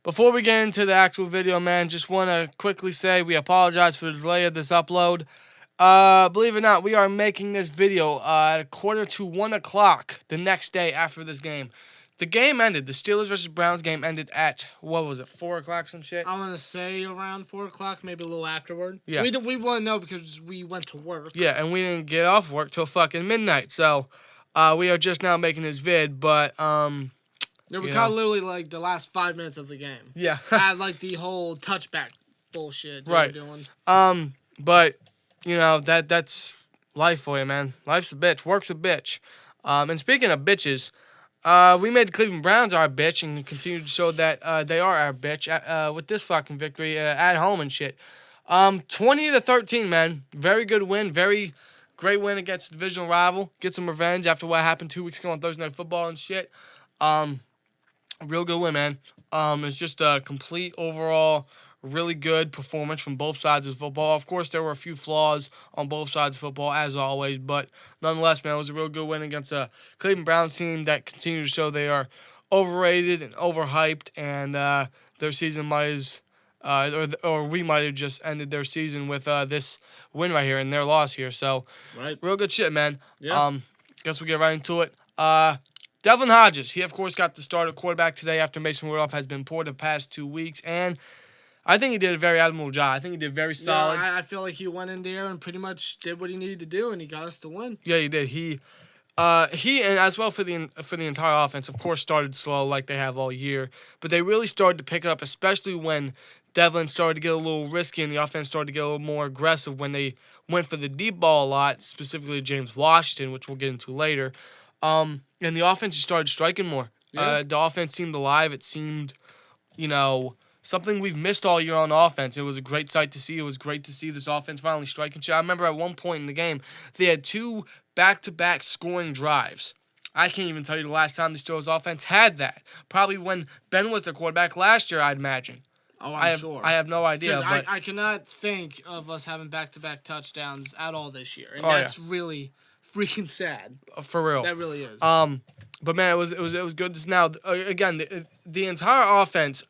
Before we get into the actual video, man, just want to quickly say we apologize for the delay of this upload. Believe it or not, we are making this video at 1:45 the next day after this game. The game ended. The Steelers versus Browns game ended at, 4 o'clock, some shit? I want to say around 4 o'clock, maybe a little afterward. Yeah. We want to know because we went to work. Yeah, and we didn't get off work till fucking midnight. So, we are just now making this vid, but, Yeah, we caught literally like the last 5 minutes of the game. Yeah. Had like the whole touchback bullshit they right. were doing. But, that's life for you, man. Life's a bitch. Work's a bitch. And speaking of bitches, we made the Cleveland Browns our bitch and continue to show that they are our bitch with this fucking victory at home and shit. 20-13, man. Very good win. Very great win against the divisional rival. Get some revenge after what happened 2 weeks ago on Thursday Night Football and shit. A real good win, man. It's just a complete overall really good performance from both sides of football. Of course, there were a few flaws on both sides of football, as always, but nonetheless, man, it was a real good win against a Cleveland Browns team that continue to show they are overrated and overhyped, and their season might or we might have just ended their season with this win right here and their loss here. So, real good shit, man. Yeah. Guess we'll get right into it. Devlin Hodges, he of course got the start at quarterback today after Mason Rudolph has been poor the past 2 weeks, and I think he did a very admirable job. I think he did very solid. Yeah, I feel like he went in there and pretty much did what he needed to do, and he got us to win. Yeah, he did. He and as well for the entire offense, of course, started slow like they have all year, but they really started to pick it up, especially when Devlin started to get a little risky and the offense started to get a little more aggressive when they went for the deep ball a lot, specifically James Washington, which we'll get into later. And the offense just started striking more. Yeah. The offense seemed alive. It seemed, something we've missed all year on offense. It was a great sight to see. It was great to see this offense finally striking shit. I remember at one point in the game, they had 2 back-to-back scoring drives. I can't even tell you the last time the Steelers offense had that. Probably when Ben was their quarterback last year, I'd imagine. Oh, I'm sure. I have no idea. Because I cannot think of us having back-to-back touchdowns at all this year. And that's really freaking sad. For real. That really is. But man, it was good. Now again, the entire offense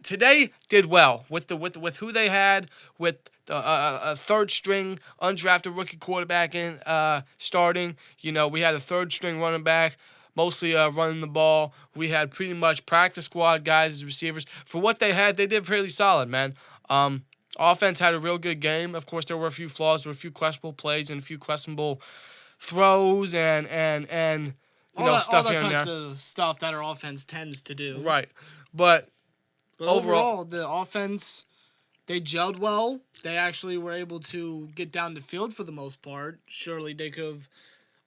today did well with who they had, with a third string undrafted rookie quarterback in starting. We had a third string running back, mostly running the ball. We had pretty much practice squad guys as receivers. For what they had, they did fairly solid, man. Offense had a real good game. Of course, there were a few flaws, there were a few questionable plays and a few questionable throws and stuff all here and there. All types of stuff that our offense tends to do. Right, but overall, the offense, they gelled well. They actually were able to get down the field for the most part. Surely they could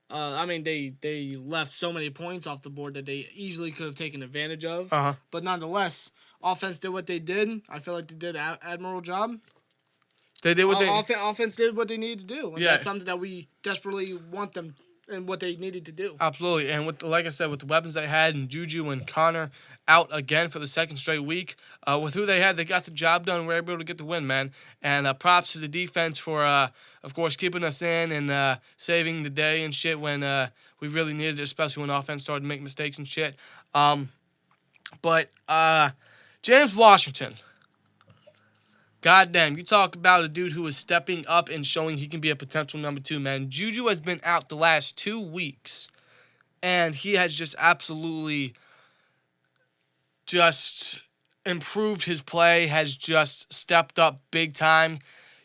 have. They left so many points off the board that they easily could have taken advantage of. Uh-huh. But nonetheless, offense did what they did. I feel like they did an admirable job. They did what offense did what they needed to do. And yeah. That's something that we desperately want them and what they needed to do. Absolutely. And like I said, with the weapons they had and Juju and Connor out again for the second straight week, with who they had, they got the job done. We were able to get the win, man. And props to the defense for, of course, keeping us in and saving the day and shit when we really needed it, especially when offense started to make mistakes and shit. But James Washington. Goddamn, you talk about a dude who is stepping up and showing he can be a potential number 2, man. Juju has been out the last 2 weeks, and he has just absolutely just improved his play, has just stepped up big time.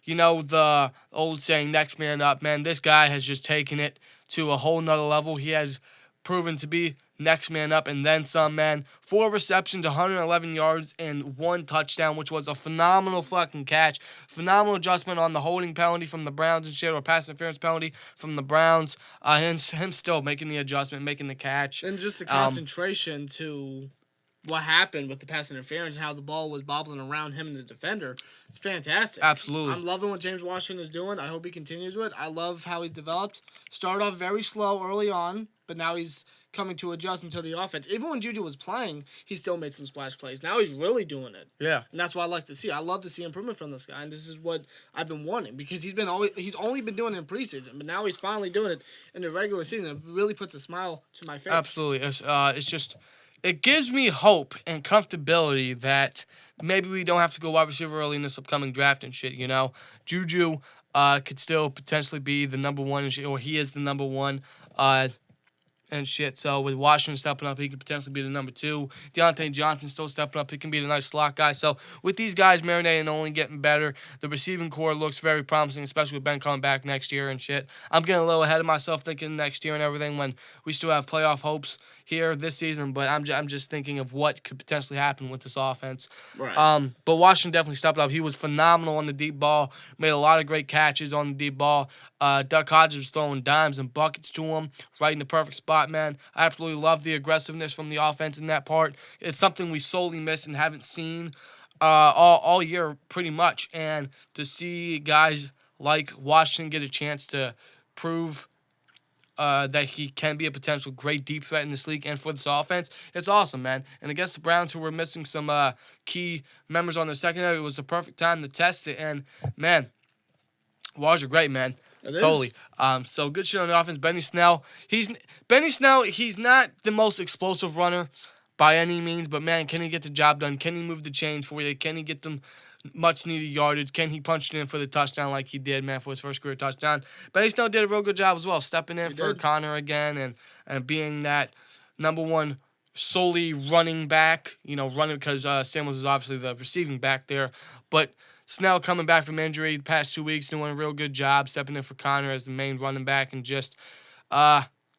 The old saying, next man up, man. This guy has just taken it to a whole nother level. He has proven to be next man up and then some, man. 4 receptions, 111 yards, and 1 touchdown, which was a phenomenal fucking catch. Phenomenal adjustment on the holding penalty from the Browns and shit, or pass interference penalty from the Browns. Him still making the adjustment, making the catch. And just the concentration to what happened with the pass interference, how the ball was bobbling around him and the defender. It's fantastic. Absolutely. I'm loving what James Washington is doing. I hope he continues with it. I love how he's developed. Started off very slow early on, but now he's coming to adjust into the offense. Even when Juju was playing, he still made some splash plays. Now he's really doing it. Yeah. And that's what I like to see. I love to see improvement from this guy, and this is what I've been wanting because he's only been doing it in preseason, but now he's finally doing it in the regular season. It really puts a smile to my face. Absolutely. It's just it gives me hope and comfortability that maybe we don't have to go wide receiver early in this upcoming draft and shit. Juju could still potentially be the number one, or he is the number one. And shit. So with Washington stepping up, he could potentially be the number 2. Deontay Johnson still stepping up. He can be the nice slot guy. So with these guys marinating and only getting better, the receiving core looks very promising, especially with Ben coming back next year and shit. I'm getting a little ahead of myself thinking next year and everything when we still have playoff hopes here this season, but I'm just thinking of what could potentially happen with this offense. Right. But Washington definitely stepped up. He was phenomenal on the deep ball, made a lot of great catches on the deep ball. Duck Hodges was throwing dimes and buckets to him, right in the perfect spot, man. I absolutely love the aggressiveness from the offense in that part. It's something we solely miss and haven't seen all year pretty much. And to see guys like Washington get a chance to prove that he can be a potential great deep threat in this league and for this offense, it's awesome, man. And against the Browns, who were missing some key members on the secondary, it was the perfect time to test it. And, man, Wars are great, man. Totally. So good shit on the offense. Benny Snell, he's not the most explosive runner by any means, but man, can he get the job done? Can he move the chains for you? Can he get them much needed yardage? Can he punch it in for the touchdown like he did, man, for his first career touchdown? Benny Snell did a real good job as well, stepping in for Connor again and being that number one solely running back, running because Samuels is obviously the receiving back there, but Snell coming back from injury the past 2 weeks, doing a real good job, stepping in for Connor as the main running back, and just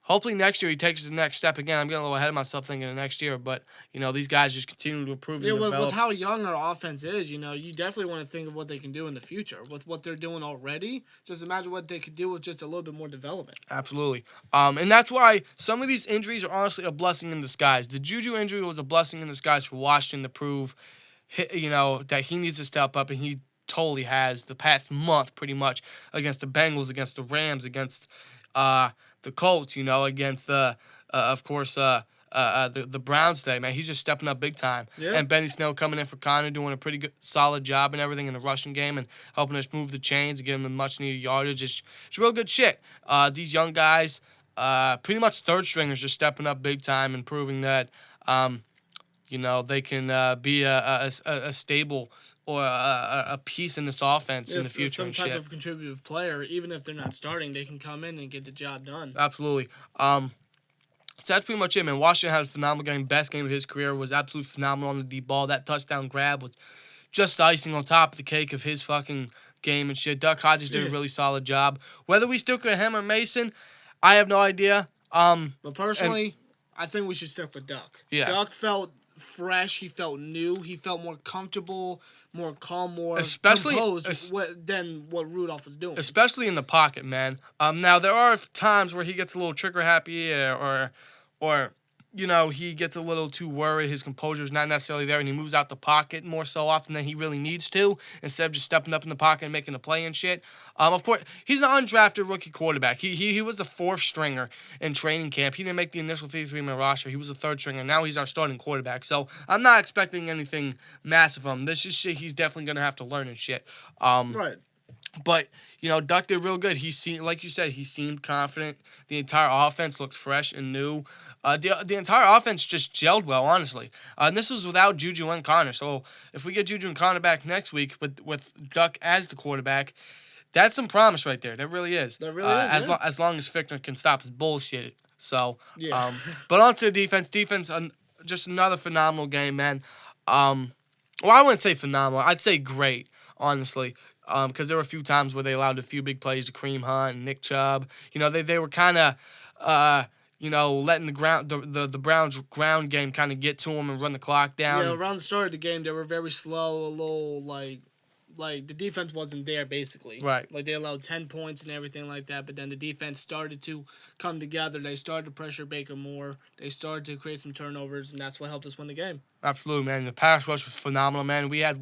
hopefully next year he takes the next step again. I'm getting a little ahead of myself thinking of next year, but, these guys just continue to improve and develop. With how young our offense is, you definitely want to think of what they can do in the future. With what they're doing already, just imagine what they could do with just a little bit more development. Absolutely. And that's why some of these injuries are honestly a blessing in disguise. The Juju injury was a blessing in disguise for Washington to prove that he needs to step up, and he totally has the past month pretty much against the Bengals, against the Rams, against the Colts, against the Browns today, man. He's just stepping up big time. Yeah. And Benny Snell coming in for Connor, doing a pretty good, solid job and everything in the rushing game and helping us move the chains and giving them much needed yardage. It's real good shit. These young guys, pretty much third stringers, just stepping up big time and proving that they can be a stable or a piece in this offense in the future. Some type of contributive player, even if they're not starting, they can come in and get the job done. Absolutely. So that's pretty much it, man. Washington had a phenomenal game. Best game of his career. Was absolutely phenomenal on the deep ball. That touchdown grab was just the icing on top of the cake of his fucking game and shit. Duck Hodges did a really solid job. Whether we stick with him or Mason, I have no idea. But personally, I think we should stick with Duck. Yeah. Duck felt fresh. He felt new. He felt more comfortable, more calm, more composed than what Rudolph was doing. Especially in the pocket, man. Now, there are times where he gets a little trigger happy or he gets a little too worried. His composure is not necessarily there, and he moves out the pocket more so often than he really needs to, instead of just stepping up in the pocket and making a play and shit. Of course, he's an undrafted rookie quarterback. He was the fourth stringer in training camp. He didn't make the initial 53-man roster. He was a third stringer. Now he's our starting quarterback. So I'm not expecting anything massive from him. This is shit he's definitely going to have to learn and shit. Right. But, Duck did real good. Like you said, he seemed confident. The entire offense looked fresh and new. The entire offense just gelled well, honestly. And this was without Juju and Connor. So if we get Juju and Connor back next week with Duck as the quarterback, that's some promise right there. That really is. That really is, as long as Fichtner can stop his bullshit. So, yeah. But on to the defense. Defense, just another phenomenal game, man. Well, I wouldn't say phenomenal. I'd say great, honestly. Because there were a few times where they allowed a few big plays to Kareem Hunt and Nick Chubb. They were kind of, letting the Browns ground game kind of get to them and run the clock down. Yeah, around the start of the game, they were very slow, a little like the defense wasn't there basically. Right. Like they allowed 10 points and everything like that, but then the defense started to come together. They started to pressure Baker more. They started to create some turnovers, and that's what helped us win the game. Absolutely, man. The pass rush was phenomenal, man. We had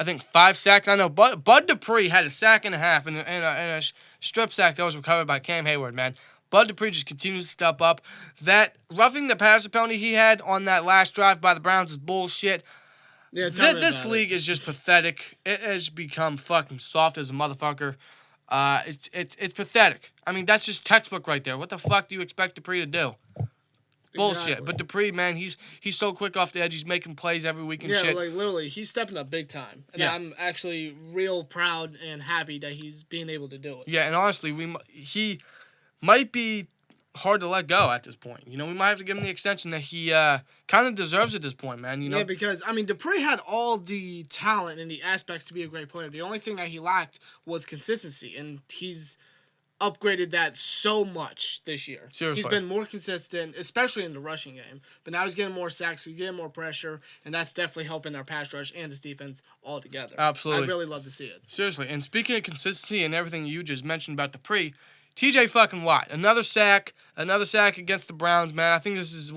I think 5 sacks. I know Bud Dupree had a sack and a half and a strip sack that was recovered by Cam Hayward, man. Bud Dupree just continues to step up. That roughing the passer penalty he had on that last drive by the Browns is bullshit. Yeah, this league is just pathetic. It has become fucking soft as a motherfucker. It's pathetic. I mean, that's just textbook right there. What the fuck do you expect Dupree to do? Bullshit. Exactly. But Dupree, man, he's so quick off the edge. He's making plays every week and Yeah, shit. like literally, he's stepping up big time, and Yeah. I'm actually real proud and happy that he's being able to do it. Yeah, and honestly, he might be hard to let go at this point. You know, we might have to give him the extension that he kind of deserves at this point, man. You know, Yeah, because I mean, Dupree had all the talent and the aspects to be a great player. The only thing that he lacked was consistency, and he's upgraded that so much this year. Seriously. He's been more consistent, especially in the rushing game. But now he's getting more sacks, he's getting more pressure, and that's definitely helping our pass rush and his defense all together. Absolutely. I really love to see it. Seriously. And speaking of consistency and everything you just mentioned about Dupree, TJ fucking Watt, another sack against the Browns, man. I think this is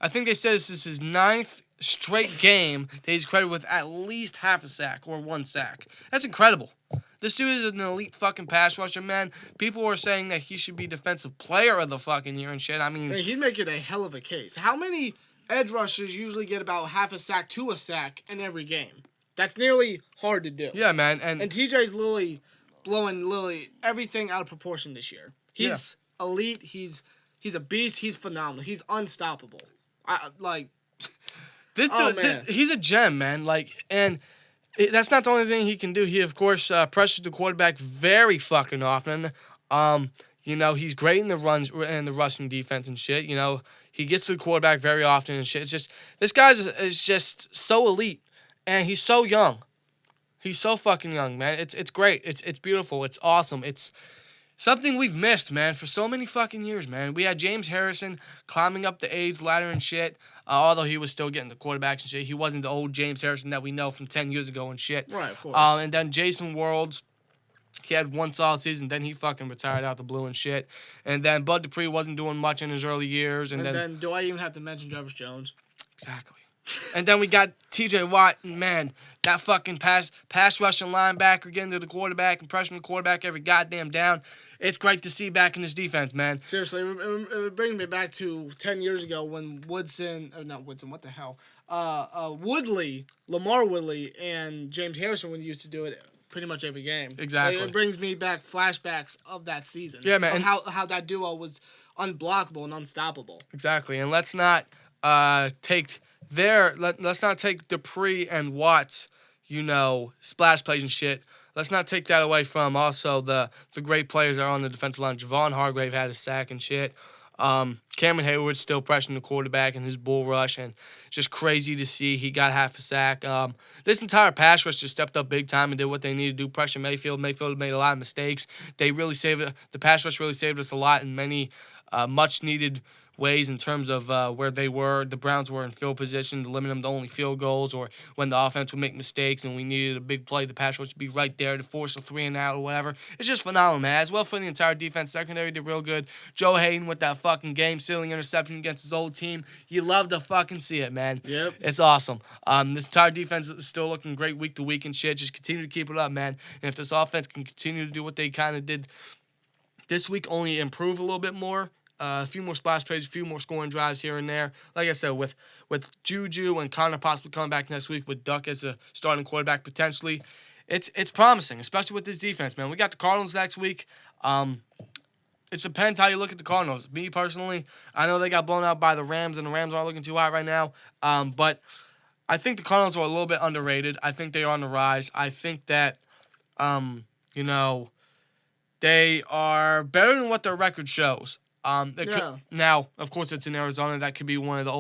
I think they said this is his 9th straight game that he's credited with at least half a sack or 1 sack. That's incredible. This dude is an elite fucking pass rusher, man. People were saying that he should be defensive player of the fucking year and shit. I mean, he'd make it a hell of a case. How many edge rushers usually get about half a sack to a sack in every game? That's nearly hard to do. yeah, man. And TJ's literally blowing everything out of proportion this year. He's elite. He's a beast. He's phenomenal. He's unstoppable. He's a gem, man. That's not the only thing he can do. He, of course, pressures the quarterback very fucking often. You know, he's great in the runs and the rushing defense and shit. You know, he gets to the quarterback very often and shit. It's just, this guy is just so elite, and he's so young. He's so fucking young, man. It's great. It's beautiful. It's awesome. It's something we've missed, man, for so many fucking years, man. We had James Harrison climbing up the age ladder and shit. Although he was still getting the quarterbacks and shit. He wasn't the old James Harrison that we know from 10 years ago and shit. Right, of course. And then Jason Worlds, he had 1 solid season. Then he fucking retired out the blue and shit. And then Bud Dupree wasn't doing much in his early years. And then do I even have to mention Jarvis Jones? Exactly. And then we got T.J. Watt, and man, that fucking pass rushing linebacker getting to the quarterback and pressuring the quarterback every goddamn down. It's great to see back in this defense, man. Seriously, it brings me back to 10 years ago when Lamar Woodley, and James Harrison when used to do it pretty much every game. Exactly. It brings me back flashbacks of that season. Yeah, man. Of how that duo was unblockable and unstoppable. Exactly, and let's not take Dupree and Watt's, splash plays and shit. Let's not take that away from also the great players that are on the defensive line. Javon Hargrave had a sack and shit. Cameron Hayward's still pressuring the quarterback in his bull rush, and just crazy to see he got half a sack. This entire pass rush just stepped up big time and did what they needed to do. Pressure Mayfield. Mayfield made a lot of mistakes. They really saved it. The pass rush really saved us a lot in many much needed ways in terms of where the Browns were in field position to limit them to only field goals, or when the offense would make mistakes and we needed a big play, the pass rush would be right there to force a 3 and out or whatever. It's just phenomenal, man. As well for the entire defense, secondary did real good. Joe Hayden with that fucking game-sealing interception against his old team. You love to fucking see it, man. Yep. It's awesome. This entire defense is still looking great week to week and shit. Just continue to keep it up, man. And if this offense can continue to do what they kind of did this week, only improve a little bit more, a few more splash plays, a few more scoring drives here and there. Like I said, with Juju and Connor possibly coming back next week, with Duck as a starting quarterback potentially, it's promising, especially with this defense, man. We got the Cardinals next week. It depends how you look at the Cardinals. Me personally, I know they got blown out by the Rams, and the Rams aren't looking too hot right now. But I think the Cardinals are a little bit underrated. I think they are on the rise. I think that, they are better than what their record shows. Now, of course, it's in Arizona. That could be one of the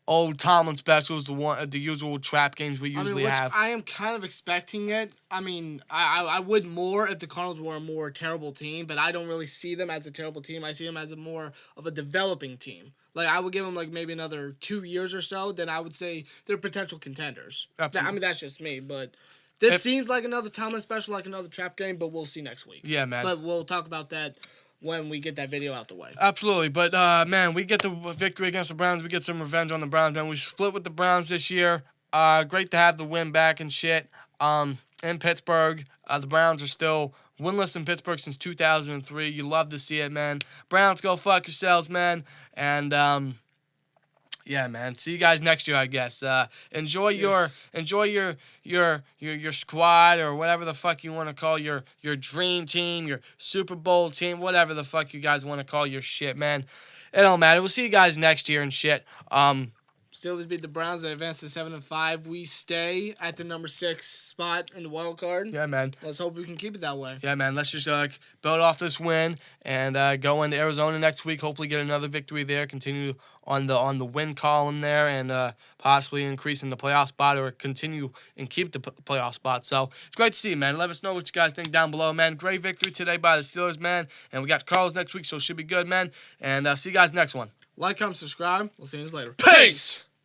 old Tomlin specials, the usual trap games we usually have. I am kind of expecting it. I mean, I would more if the Cardinals were a more terrible team, but I don't really see them as a terrible team. I see them as a more of a developing team. Like, I would give them, maybe another 2 years or so, then I would say they're potential contenders. Absolutely. I mean, that's just me, but this seems like another Tomlin special, like another trap game, but we'll see next week. Yeah, man. But we'll talk about that when we get that video out the way. Absolutely. But, man, we get the victory against the Browns. We get some revenge on the Browns, man. We split with the Browns this year. Great to have the win back and shit. In Pittsburgh, the Browns are still winless in Pittsburgh since 2003. You love to see it, man. Browns, go fuck yourselves, man. And, yeah, man. See you guys next year, I guess. Enjoy your squad, or whatever the fuck you want to call your dream team, your Super Bowl team, whatever the fuck you guys want to call your shit, man. It don't matter. We'll see you guys next year and shit. Steelers beat the Browns and advance to 7-5. We stay at the number 6 spot in the wild card. Yeah, man. Let's hope we can keep it that way. Yeah, man. Let's just build off this win and go into Arizona next week. Hopefully, get another victory there. Continue on the win column there, and possibly increase in the playoff spot or continue and keep the playoff spot. So it's great to see you, man. Let us know what you guys think down below, man. Great victory today by the Steelers, man. And we got Carls next week, so it should be good, man. And see you guys next one. Like, comment, subscribe. We'll see you later. Peace!